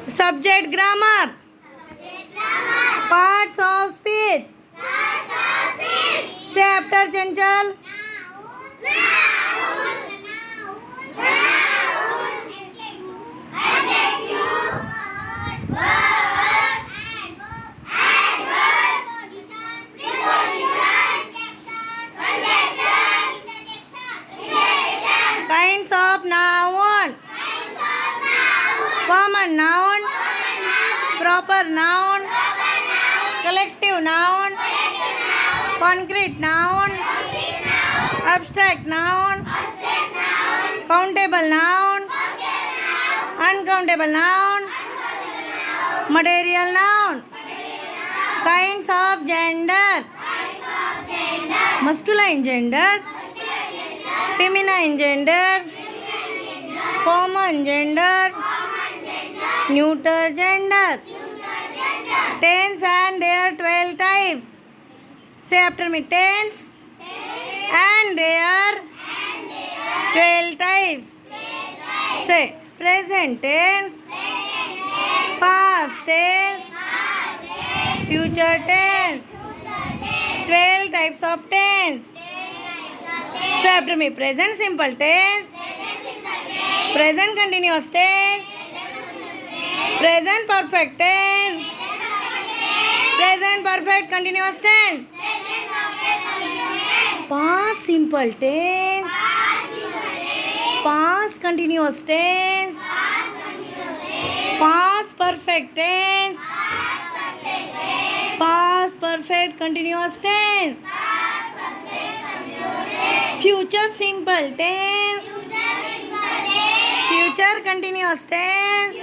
Subject grammar. Parts of speech. Say after Chanchal. Kinds of noun. Common noun. Proper noun. Collective noun. Concrete noun. Abstract noun. Countable noun. Uncountable noun. Material noun. Kinds of gender. Masculine gender. Feminine gender. Common gender. Neuter gender. Tense and their 12 types. Say after me. Tense and their 12 types. Say present tense, past tense, future tense. 12 types of tense. Say after me. Present simple tense, present continuous tense, present perfect tense, present perfect continuous tense, past simple tense, past continuous tense, past perfect tense, past perfect continuous tense, future simple tense, future continuous tense,